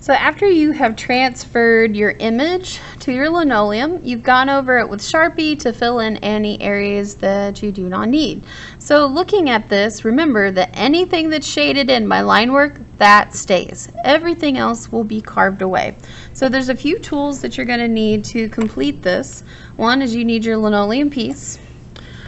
So after you have transferred your image to your linoleum, you've gone over it with Sharpie to fill in any areas that you do not need. So looking at this, remember that anything that's shaded in by line work, that stays. Everything else will be carved away. So there's a few tools that you're going to need to complete this. One is you need your linoleum piece,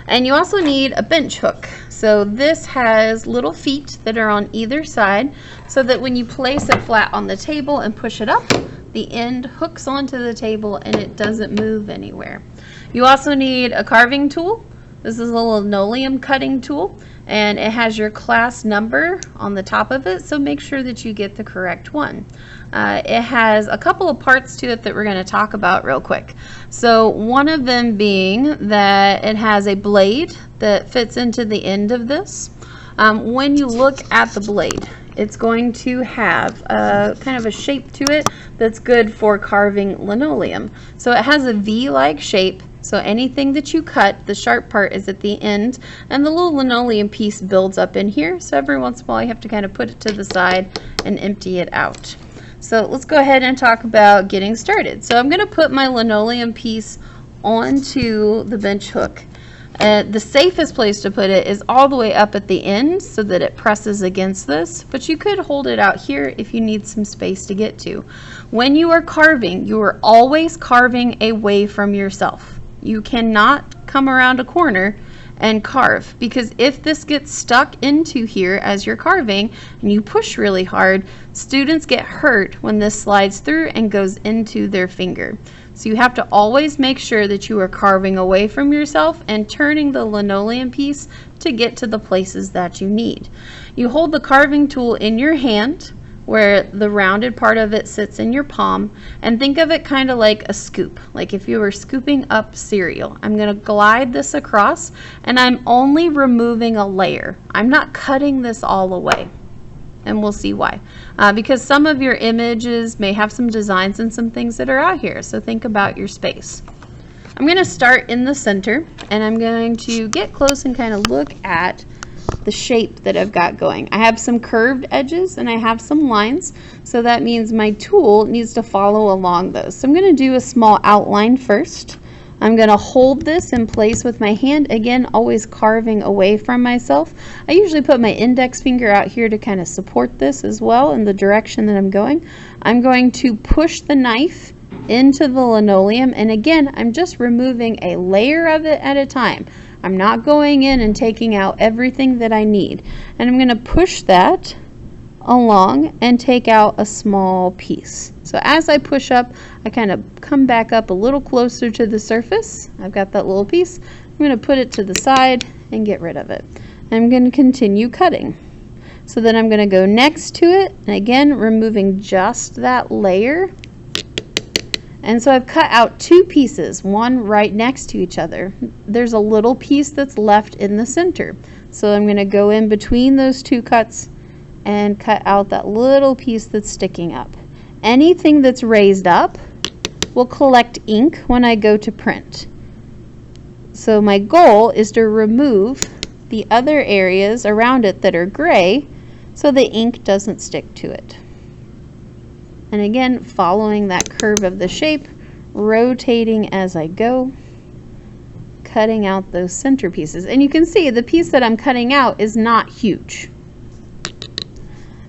and you also need a bench hook. So this has little feet that are on either side so that when you place it flat on the table and push it up, the end hooks onto the table and it doesn't move anywhere. You also need a carving tool. This is a linoleum cutting tool, and it has your class number on the top of it, so make sure that you get the correct one. It has a couple of parts to it that we're going to talk about real quick. So one of them being that it has a blade that fits into the end of this. When you look at the blade, it's going to have kind of a shape to it that's good for carving linoleum. So it has a V-like shape. So anything that you cut, the sharp part is at the end, and the little linoleum piece builds up in here. So every once in a while you have to kind of put it to the side and empty it out. So let's go ahead and talk about getting started. So I'm going to put my linoleum piece onto the bench hook. The safest place to put it is all the way up at the end so that it presses against this, but you could hold it out here if you need some space to get to. When you are carving, you are always carving away from yourself. You cannot come around a corner and carve, because if this gets stuck into here as you're carving and you push really hard, students get hurt when this slides through and goes into their finger. So you have to always make sure that you are carving away from yourself and turning the linoleum piece to get to the places that you need. You hold the carving tool in your hand where the rounded part of it sits in your palm, and think of it kind of like a scoop, like if you were scooping up cereal. I'm going to glide this across, and I'm only removing a layer. I'm not cutting this all away, and we'll see why. Because some of your images may have some designs and some things that are out here, so think about your space. I'm going to start in the center, and I'm going to get close and kind of look at the shape that I've got going. I have some curved edges and I have some lines, so that means my tool needs to follow along those. So I'm going to do a small outline first. I'm going to hold this in place with my hand, again always carving away from myself. I usually put my index finger out here to kind of support this as well in the direction that I'm going. I'm going to push the knife into the linoleum, and again I'm just removing a layer of it at a time. I'm not going in and taking out everything that I need. And I'm going to push that along and take out a small piece. So as I push up, I kind of come back up a little closer to the surface. I've got that little piece. I'm going to put it to the side and get rid of it. I'm going to continue cutting. So then I'm going to go next to it, and again removing just that layer. And so I've cut out two pieces, one right next to each other. There's a little piece that's left in the center. So I'm going to go in between those two cuts and cut out that little piece that's sticking up. Anything that's raised up will collect ink when I go to print. So my goal is to remove the other areas around it that are gray so the ink doesn't stick to it. And again, following that curve of the shape, rotating as I go, cutting out those center pieces. And you can see the piece that I'm cutting out is not huge.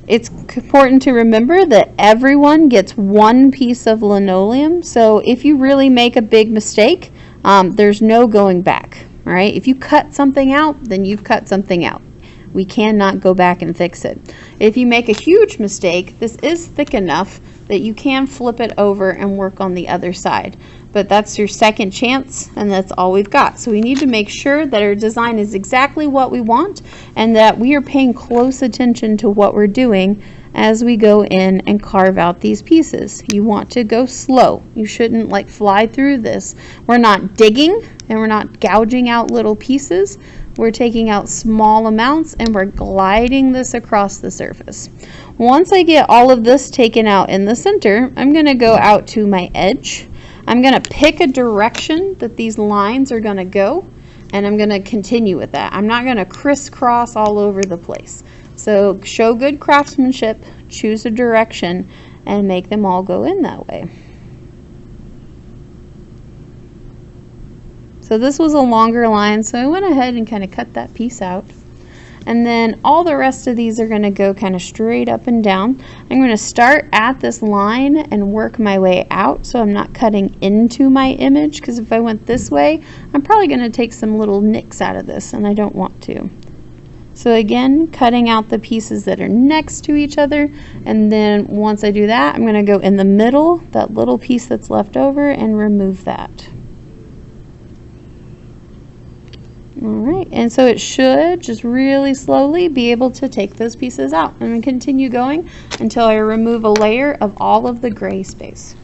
It's important to remember that everyone gets one piece of linoleum. So if you really make a big mistake, there's no going back. All right? If you cut something out, then you've cut something out. We cannot go back and fix it. If you make a huge mistake, this is thick enough that you can flip it over and work on the other side. But that's your second chance, and that's all we've got. So we need to make sure that our design is exactly what we want and that we are paying close attention to what we're doing as we go in and carve out these pieces. You want to go slow. You shouldn't like fly through this. We're not digging and we're not gouging out little pieces. We're taking out small amounts and we're gliding this across the surface. Once I get all of this taken out in the center, I'm going to go out to my edge. I'm going to pick a direction that these lines are going to go, and I'm going to continue with that. I'm not going to crisscross all over the place. So show good craftsmanship, choose a direction, and make them all go in that way. So this was a longer line, so I went ahead and kind of cut that piece out. And then all the rest of these are going to go kind of straight up and down. I'm going to start at this line and work my way out so I'm not cutting into my image, because if I went this way, I'm probably going to take some little nicks out of this, and I don't want to. So again, cutting out the pieces that are next to each other, and then once I do that, I'm going to go in the middle, that little piece that's left over, and remove that. Alright, and so it should just really slowly be able to take those pieces out. I'm going to continue going until I remove a layer of all of the gray space.